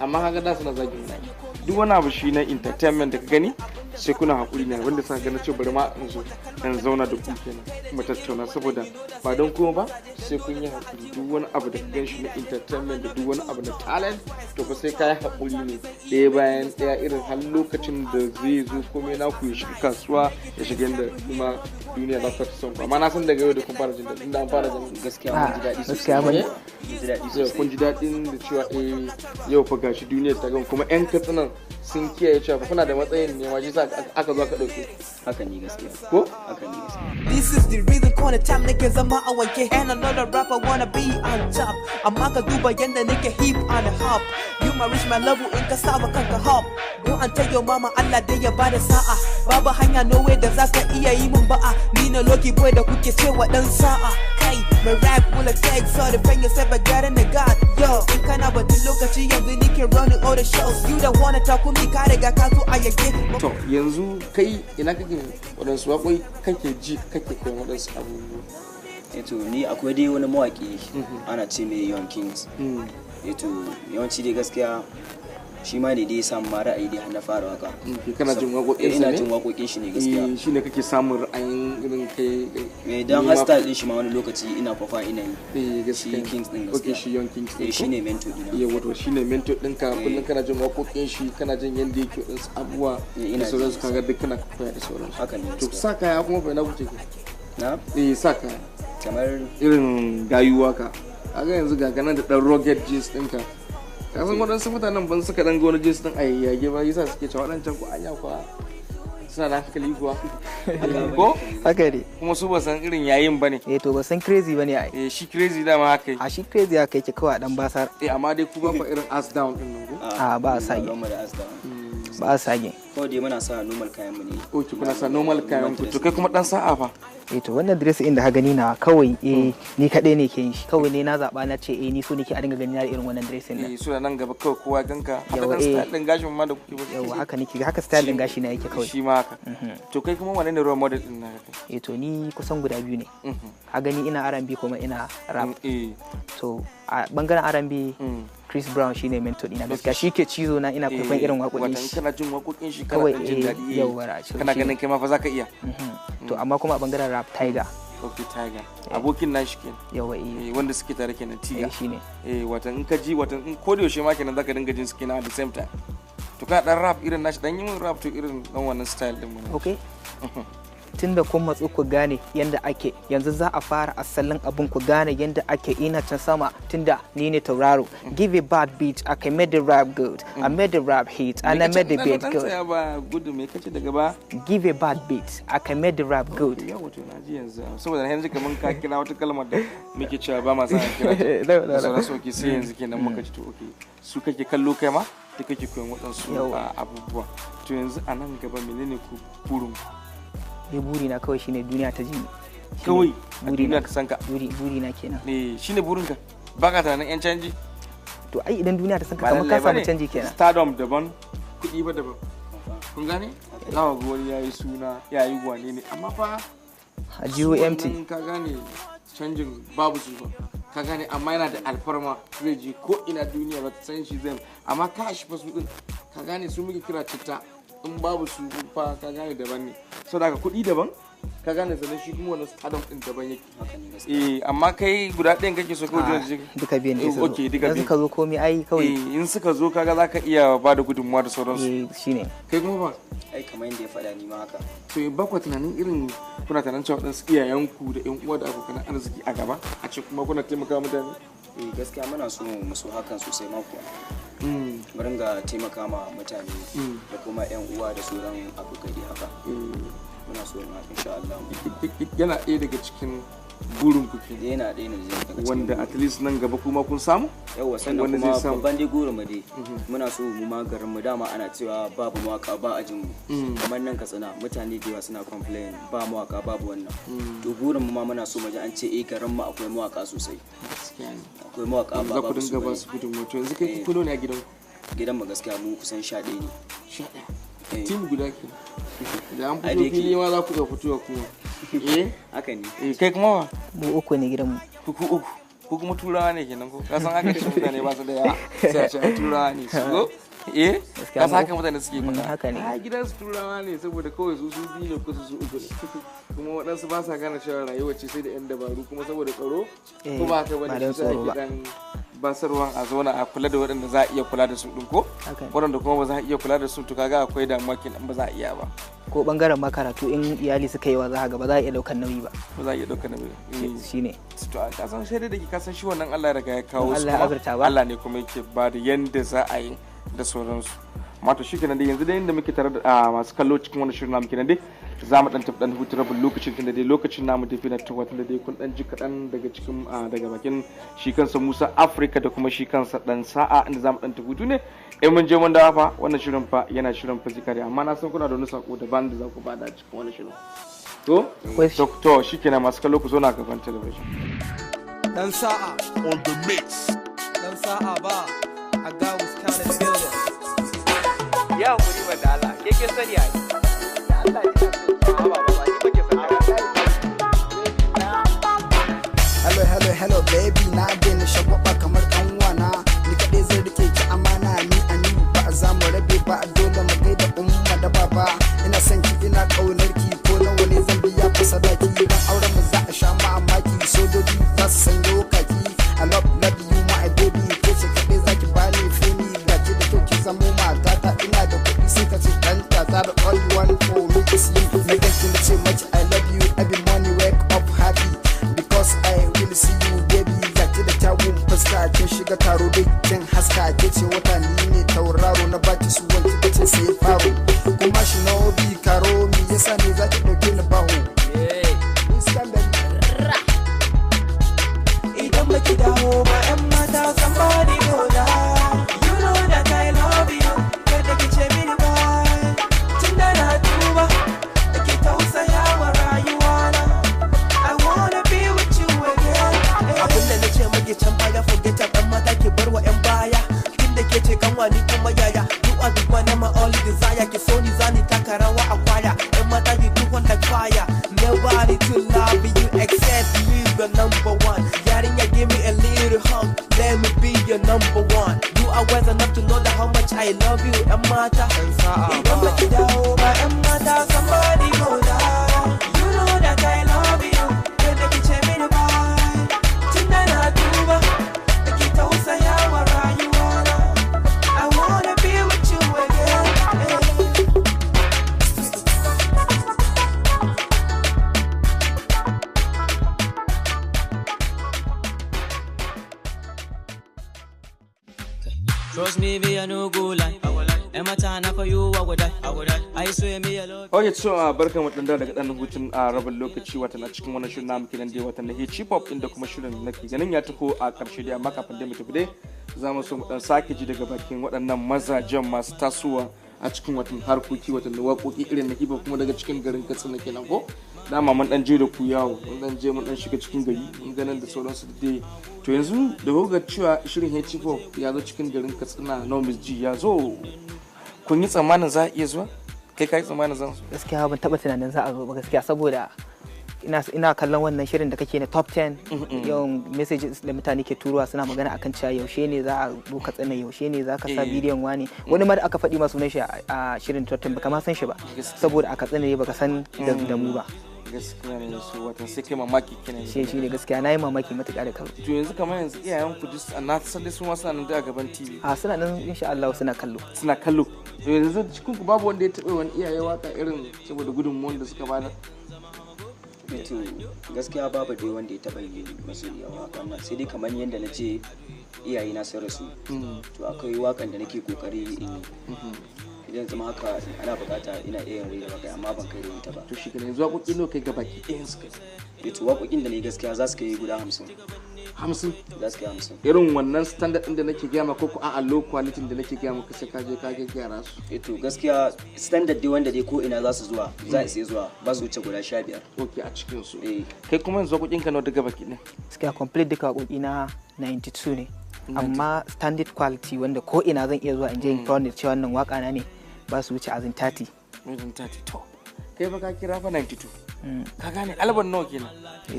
amma haka da suna zagin wani duk wani abu shi na entertainment da ka gani sai kuna haƙuri ne wanda sa gana ce bari ma in zo in zauna da ku kenan kuma tattauna saboda ba don kuma ba sai kun yi haƙuri duk wani abu da ka gan shi na entertainment da duk wani abu na talent to fa sai ka yi haƙuri ne ɗaya bayan ɗaya irin har lokacin da zai zo komai na ku ya shiga kasuwa ya shiga yadda kuma duniya za ta son ku amma na san daga yau da kun fara jin daɗi an fara jin gaskiya mun ji daɗi sosai kun ji daɗin da cewa yau fa gashi duniyar ta gan kuma 'yan katsinan sun kiyaye cewa kuna da matsayin ne ma shi sa aka zo ka dauke haka ne gaskiya ko haka ne gaskiya This is the reason corner time nake zama a wanke and another rapper wanna be on top amma ka duba yanda nake hip on the hop you ma reach my level in ka saba kanka hop go and tell your mama Allah dai ya bada sa'a babu hanya no way da zaka iya yi mun ba'a ni na loki boy da kuke cewa dan sa'a kai mai rap will take so the bang yourself again in the god yo in kana batun lokaci yanzu nike running all the shows you don't wanna talk with me ka riga ka zo a yage to yanzu kai ina kake wadansu waƙoƙi kake ji kake koyon wadansu abubuwa eto ni akwai dai wani mawaki ana ce mai Young Kings eto yawanci dai gaskiya shi ma ne dai samu ma ra'ayi dai har na fara waka kana jin waƙoƙin sa ne ina jin waƙoƙin shi ne gaskiya shi ne kake samun ra'ayin irin kai dan hasta din shi ma wani lokaci ina fafa ina yi gaskiya Kings din gaskiya shi Young Kings din shi ne mentor dina wato shi ne mentor ɗinka kullum kana jin waƙoƙin shi kana jin yanda yake wadansu abubuwa da sauransu kaga duk kana koya da sauransu haka ne to sa kaya kuma bai na kuce na sa kaya kamar irin gayuwa ka kaga yanzu ga ganan da dan rugged jeans ɗinka ka san waɗansu mutanen ban suka dan ga wani jeans ɗin a yayyage ba yasa suke cewa waɗancan ku anya kuwa suna da hankali kuwa ko haka ne kuma su ba san irin yayin bane to ba san crazy bane ai shi crazy dama haka a shi crazy haka yake kawai dan basar amma dai ku ba fa irin ass down din nan ko ba a sage ba a sage ko dai muna sa normal kayan mu ne okay kuna sa normal kayan ku to kai kuma dan sa'a fa to wannan dress din da ka gani na kawai ni kadai ne ke yin shi kawai ne na zaba na ce ni so nake a dinga gani na irin wannan dress din so nan gaba kawai kowa ganka haka dan style din gashin ma da kuke ba yawa haka nake haka style din gashi na yake kawai shi ma haka to kai kuma wane ne role model din naka to ni kusan guda biyu ne ka gani ina R&B kuma ina rap to a bangaren R&B Chris Brown shine mentor dina gaskiya shi ke cizo na ina kwaikwayon irin waƙoƙin shi kana jin waƙoƙin shi kana jin daɗi kana ganin kai ma fa zaka iya to amma kuma a bangaren rap Tiger Tiger abokin nashi kenan yawa wanda suke tare kenan Tiger shine watan in ka ji watan in ko da yaushe ma kenan zaka dinga jin su kenan at the same time to ka dan rap irin nashi dan yin rap to irin dan wannan style din mu okay tunda kun matsu ku gane yanda ake yanzu za a fara asalin abun ku gane yanda ake ina can sama tunda ni ne tauraro give a bad beat I can make the rap good I made the rap hit and I made the beat good me kace daga ba give a bad beat I can make the rap good yawa to naji yanzu saboda yanzu kaman ka kira wata kalmar da muke cewa ba ma san kira da so ki sai yanzu kenan muka ci to okay su kake kallo kai ma da kake koyon wadansu abubuwa to yanzu a nan gaba menene ku burin buri na kawai shine duniya ta ji kawai buri na ka san ka buri na kenan shine burin ka baka tunanin yan canji to ai idan duniya ta san ka kamar ka samu canji kenan stardom daban kudi ba daban kun gane zawa ga wani yayi suna yayi wane ne amma fa a GOMT ka gane canjin babu su ba ka gane amma yana da alfarma zai je ko ina duniya ba ta san shi zai amma ka shi fa su din ka gane su muke kira citta in babu su fa ka gane daban ne saboda haka kuɗi daban ka gane sanin shi kuma wannan stardom din daban yake amma kai guda ɗayan kake so kawai jiya duka biyan ne su okay duka biyan suka zo komai ai kawai in suka zo kaga zaka iya ba da gudunmuwa da sauransu shine kai kuma ba ai kamar yadda ya faɗa ni ma haka to ba ku tunanin irin kuna tunanin cewa wadansu iyayenku da ƴan uwa da abokan arziki a gaba a ce kuma kuna taimaka mutane gaskiya muna so mu so hakan sosai ma kuwa mu ringa taimaka ma mutane da kuma ƴan uwa da sauran abokai haka muna so ma insha Allah yana ɗaya daga cikin burin ku ke yana ɗaya ne daga cikin wanda at least nan gaba kuma kun samu yawa sannan kuma babban dai gurin mu dai muna so mu ma garin mu dama ana cewa babu mawaka ba a jin mu kamar nan Katsina mutane da yawa suna complain ba mawaka babu wannan to gurin mu ma muna so mu ji an ce garin mu akwai mawaka sosai akwai mawaka ba ku dinga ba su gudun wato yanzu kai kulo ne a gidan mu gaskiya mu kusan 11 ne 11 team guda ke da an fito fili ma za ku ga fitowa kuma haka ne kai kuma mu uku ne gidan mu ku uku ko kuma turawa ne kenan ko ka san haka ce mutane ba su da yawa sai a ce turawa ne su go ka san haka mutane suke faɗa haka ne gidan su turawa ne saboda kawai su biyu ne ko su uku ne kuma waɗansu ba sa gane cewa rayuwa ce sai da yan dabaru kuma saboda tsaro ko ba haka bane sai ake dan basarwan a zauna a kula da waɗanda za a iya kula da su ɗin ko waɗanda kuma ba za a iya kula da su to kaga akwai damuwa kenan ba za a iya ba ko bangaren makaratu in iyali suka yi wa za ga ba za a iya ɗaukar nauyi ba ba za a iya ɗaukar nauyi shine to a kasan sai dai da ke kasan shi wannan Allah ya riga ya kawo su kuma Allah ne kuma yake ba da yanda za a yi da sauransu mato shi kenan dai yanzu dai inda muke tare da masu kallo cikin wani shirin namu kenan dai za mu dan tafi dan hutu rabin lokacin tunda dai lokacin namu tafi na tawatin da dai kun dan ji kadan daga cikin daga bakin shi kansa Musa Africa da kuma shi kansa dan sa'a inda za mu dan tafi hutu ne mun je mun dawo fa wannan shirin fa yana shirin fizikari amma na san kuna da wani sako daban da za ku bada cikin wannan shirin to shikenan masu kallo ku zo na gaban television dan sa'a on the mix dan sa'a ba a ga was kind of building ya muri ba da Allah ke sani ai Allah ya tsaya ba ni kake sani hello baby na daina shagwaba kamar kanwana ni kaɗai zai rike ki amana ni a ni ba za mu rabe ba dole mu gaida umma da baba ina son ki ina kaunar ki ko nawa ne zan biya fa sadaki dan auren mu za a sha mamaki sojoji za su sanyo kaki I love you my baby ke ce kaɗai zaki bani funi ga ki da kyau ki zamo matata ina da kuɗi sai ka ce dan tata da all you want for me is you na ganki na ce maki I love you every morning wake up happy because I will see you baby zaki da kyawun fuska kin shiga taro dukkan haska ke ce wata ni ne tauraro na baki su wanki da ce sai faro kuma shi no bi karo mi yasa ne zaki dauke ni baho idan baki dawo ba yan mata somebody go down you know that I love you kada ki ce mini bye tunda na duba ki tausaya wa rayuwana I wanna be with you again abinda nace miki can baya forget dan mata ki bar wa yan baya tunda ke ce kanwa ni kuma yaya you are the one my only desire ki so ni zani taka rawa a kwaya yan mata you do want like fire nobody to love you except me the number one yarinya give me a little hug let me be your number one you are worth enough to know that how much I love you yan mata idan baki dawo ba yan mata somebody go down you know that I love you kada ki ce mini bye tunda na duba ki tausaya wa rayuwana I wanna be with you again Trust me, be a no go lie. Emma Tana for you, I would die. I swear me a love. Okay, so barkan mu daga dan hutun a rabin lokaci wata na cikin wannan shirin namu kenan dai wata na hip hop inda kuma shirin nake ganin ya taho a karshe dai amma kafin da mu tafi dai za mu so mu dan sake ji daga bakin waɗannan mazajen masu tasowa a cikin watan harkoki watan da waƙoƙi irin na hip hop kuma daga cikin garin Katsina kenan ko dama mun dan je da ku yawo mun dan je mun dan shiga cikin gari mun ganin da sauransu da dai to yanzu da kuka cewa shirin hip hop ya zo cikin garin Katsina Nomis G ya zo kun yi tsammanin za a iya zuwa kai kai tsammanin zan zo gaskiya ban taba tunanin za a zo ba gaskiya saboda ina kallon wannan shirin da kake na top 10 yawan messages da mutane ke turuwa suna magana akan cewa yaushe ne za a zo Katsina, yaushe ne za ka sa bidiyon wani ma da aka faɗi ma sunan shi a shirin top 10 baka ma san shi ba saboda a Katsina ne baka san da mu ba. Gaskiya ne su watan sai kai mamaki kenan. Shi ne gaskiya nayi mamaki matuƙa da kallo. To yanzu kamar yanzu iyayen ku duk na san dai su ma suna nan da gaban TV. Suna nan insha Allah suna kallo. Suna kallo. To yanzu cikin ku babu wanda ya taɓa wani iyaye waka irin saboda gudunmuwan da suka bada. To gaskiya babu dai wanda ya taɓa yi masu waka nan sai dai kamar yadda na ce iyaye na sun rasu. To akwai wakan da nake kokari in idan zama haka ana bukata ina iya yin rera baka amma ban kai da ita ba. To shi ne yanzu waƙoƙi nawa kai gabaki ɗayan su kai? To waƙoƙin da ne gaskiya za su kai guda 50. 50? Za su kai 50. Irin wannan standard ɗin da nake gaya maka ko a low quality da nake gaya maka sai ka je ka gyara su. To gaskiya standard dai wanda dai ko ina za su zuwa za a sai zuwa ba su wuce guda 15. Okay, a cikin su. Kai kuma yanzu waƙoƙin ka nawa daga baki ɗin? Gaskiya complete duka waƙoƙi na 92 ne. Amma standard quality wanda ko ina zan iya zuwa in je in proud cewa wannan waka na ne ba su wuce azin 30. To kai ba ka kira fa 92. Ka gane album nawa kenan?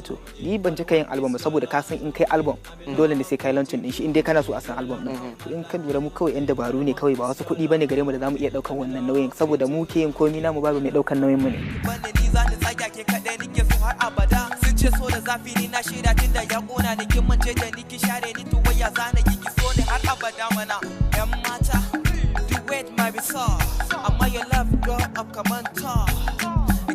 To ni ban cika yin album ba saboda ka san in kai album dole ne sai kai launching din shi in dai kana so a san album din. To in ka lura mu kawai yan dabaru ne kawai ba wasu kuɗi bane gare mu da zamu iya daukan wannan nauyin saboda mu ke yin komai namu babu mai daukan nauyin mu ne. Bane ni za ta tsaya ke kadai nake so har abada sun ce so da zafi ni na shaida tunda ya kona ni kin mance da ni ki share ni to waya zana ki so ne har abada mana yan mata the wait might be soft amma your love go up kaman top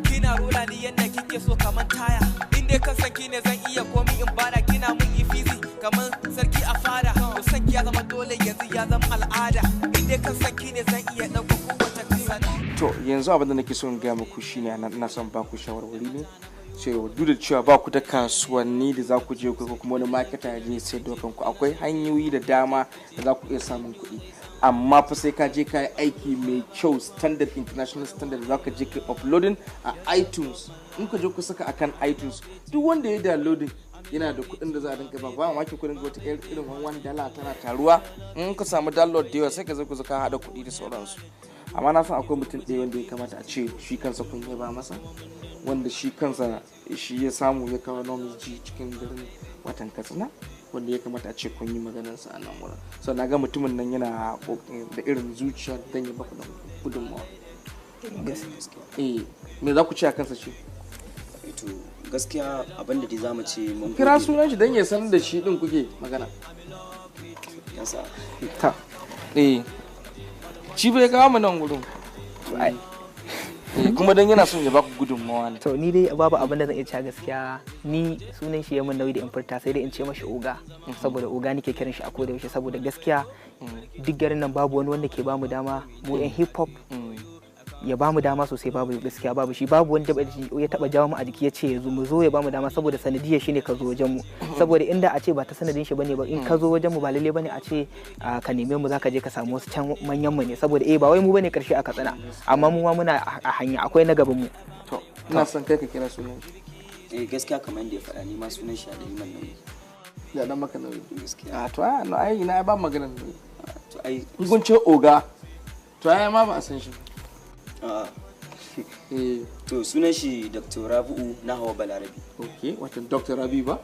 kina rula ni yanda kike so kaman taya inda kan saki ne zan iya komi in bada kina mun ifizi kaman sarki a fada to sanki ya zama dole yanzu ya zama al'ada inda kan saki ne zan iya dauka kowace kasada. To yanzu abin da nake so in ga muku shine ina son ba ku shawarwari ne cewa duk da cewa ba ku da kasuwanni da za ku je ko kuma wani marketer ya je sai da kanku akwai hanyoyi da dama da za ku iya samun kuɗi amma fa sai ka je ka yi aiki mai kyau standard international standard za ka je ka uploading a iTunes in ka je ku saka akan iTunes duk wanda ya downloading yana da kuɗin da za a dinka ba mamaki kuɗin wata irin $1 tana taruwa in ka samu download da yawa sai ka zo ka haɗa kuɗi da sauransu amma na san akwai mutum ɗaya wanda ya kamata a ce shi kansa kun ba masa wanda shi kansa shi ya samu ya kawo nomis ji cikin garin watan Katsina wanda ya kamata a ce kun yi maganarsa a nan wurin so na ga mutumin nan yana da irin zuciya don ya baku da gudunmawa. Me za ku ce a kansa ce? To gaskiya abin da za mu ce mun kira sunan shi don ya san da shi din kuke magana. Yasa. Ta. Shi bai kawo mu nan wurin. Kuma dan yana son ya baku gudunmawa ne. To ni dai babu abin da zan iya cewa gaskiya ni sunan shi ya mun nauyi da in furta sai dai in ce mashi oga saboda oga nake kiran shi a koda yaushe saboda gaskiya duk garin nan babu wani wanda ke bamu dama mu yan hip hop ya bamu dama sosai babu gaskiya babu shi babu wanda ya taba jawo mu a jiki ya ce yanzu mu zo ya bamu dama saboda sanadiyar shi ne ka zo wajen mu saboda inda a ce ba ta sanadin shi bane ba in ka zo wajen mu ba lalle bane a ce ka neme mu zaka je ka samu wasu can manyan mu ne saboda ba wai mu bane karshe a Katsina amma mu ma muna a hanya akwai na gaban mu. To ina son kai ka kira sunan shi. Gaskiya kamar yadda ya faɗa ni ma sunan shi a dai man nan. Ya dan maka nauyi gaskiya. To ai na ba maganar ne. To ai kun ce oga to ai ma ba a san shi. To sunan shi Dr. Rabi'u na Hawa Balarabi. Okay, watan Dr. Rabi ba?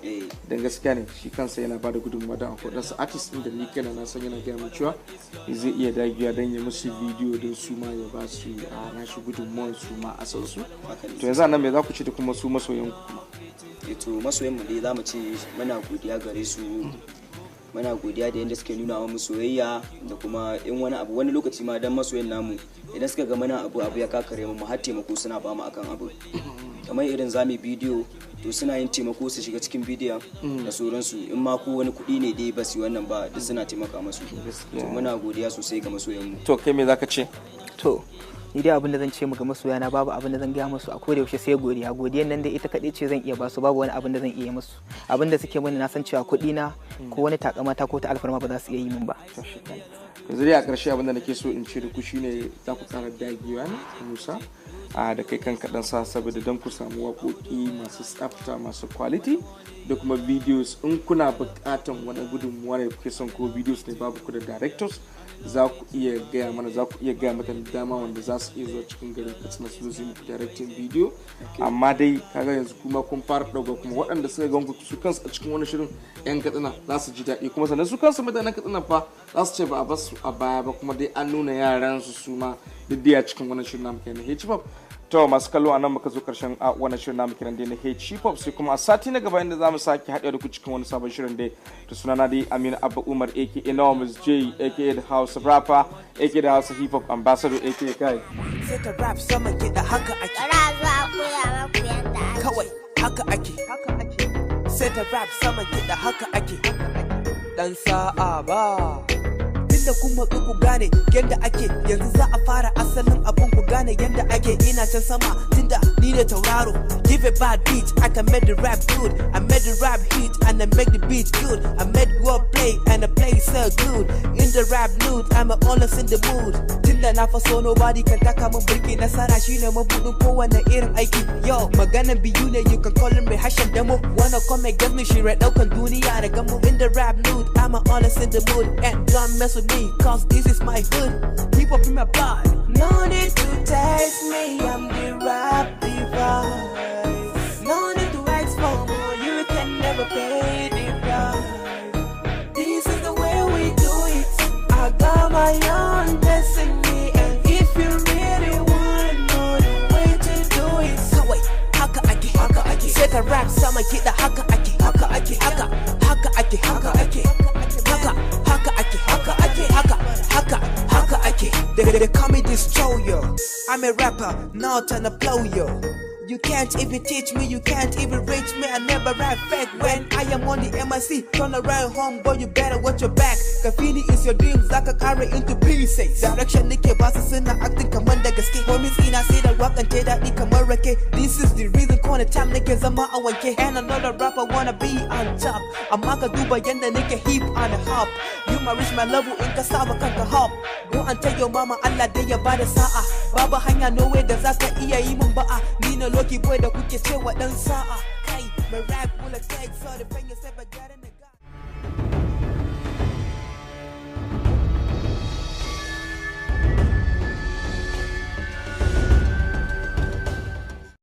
Dan gaskiya ne shi kansa yana bada gudunmawa don akwai wasu artist din da ni kana na san yana gaya min cewa zai iya dagiya dan ya musu bidiyo don su ma ya ba su a nashi gudunmawar su ma a san su. To yanzu nan me za ku ce da kuma su masoyan ku kuma? To masoyan mu dai za mu ce muna godiya gare su muna godiya da yadda suke nuna mu soyayya da kuma in wani abu wani lokaci ma dan masoyan namu idan suka ga mana abu ya kakare mu har taimako suna ba mu akan abu kamar irin zamu bidiyo to suna yin taimako su shiga cikin bidiyon da sauransu in ma ko wani kuɗi ne dai ba su wannan ba duk suna taimaka musu to muna godiya sosai ga masoyan mu. To kai me zaka ce? To ni dai abin da zan ce mu ga masoya na babu abin da zan gaya musu a koda yaushe sai godiyan nan dai ita kaɗai ce zan iya ba su babu wani abin da zan iya musu abin da suke mani na san cewa kuɗi na ko wani takamata ko ta alfarma ba za su iya yi min ba. Yanzu dai a ƙarshe abin da nake so in ce da ku shine za ku ƙara dagewa ne Musa da kai kanka dan sa saboda don ku samu waƙoƙi masu tsafta masu quality da kuma videos in kuna buƙatan wani gudunmuwa ne kuke son ko videos ne babu ku da directors za ku iya gaya mana za ku iya gaya mata dama wanda za su iya zuwa cikin garin Katsina su zo muku directing video amma dai kaga yanzu kuma kun fara dauka kuma waɗanda suka ga su kansu a cikin wani shirin yan Katsina za su ji daɗi kuma sannan su kansu mutanen Katsina fa za su ce ba a basu a baya ba kuma dai an nuna yaran su ma duk a cikin wannan shirin namu kenan hip hop. To masu kallo a nan muka zo karshen wannan shirin namu kenan dai na hip hop sai kuma a sati na gaba inda zamu sake haɗe da ku cikin wani sabon shirin dai to sunana dai Aminu Abba Umar aka Enormous J aka the House of Rapper aka the House of Hip Hop Ambassador aka kai sai ta rap sama kiɗa haka ake kawai haka ake sai ta rap sama kiɗa haka ake dan sa'a ba da kuma ku gane yanda ake yanzu za a fara asalin abun ku gane yanda ake ina can sama tunda ni ne tauraro give a bad beat I can make the rap good I made the rap hit and I make the beat good I made word play and I play so good in the rap mood I'm always in the mood tunda na faso nobody can taka min birki nasara shine mabudin kowane irin aiki yo maganan biyu ne you can call me hashin demo wanna come and get me shi rai daukan duniya da gamo in the rap mood I'm always in the mood and don't mess with me cause this is my hood hip hop in my blood no need to test me I'm the rap device no need to ask for more you can never pay the price this is the way we do it I got my own destiny and if you really want to know the way to do it so wait haka ake sai ka rap sama kiɗa haka ake haka ake They call me destroyer. I'm a rapper, not an employer. You can't even teach me, you can't even reach me. I never rap fake when I am on the MIC. Turn around home, boy, you better watch your back. Kafini is your dreams, I can carry into pieces. Direction nike ba su suna acting kamar da gaske. Homies ina sai da wakan ta daɗi kamar rake. This is the reason corner time nake zama a wanke. And another rapper wanna be on top. Amma ka duba yanda nake hip on the hop. You might reach my level in ka saba kanka hop. Go and tell your mama Allah dai ya bada sa'a. Babu hanya no way da zaka iya yi min ba'a. Ni na Loki boy da kuke cewa dan sa'a kai mai rap will take so da bang yourself a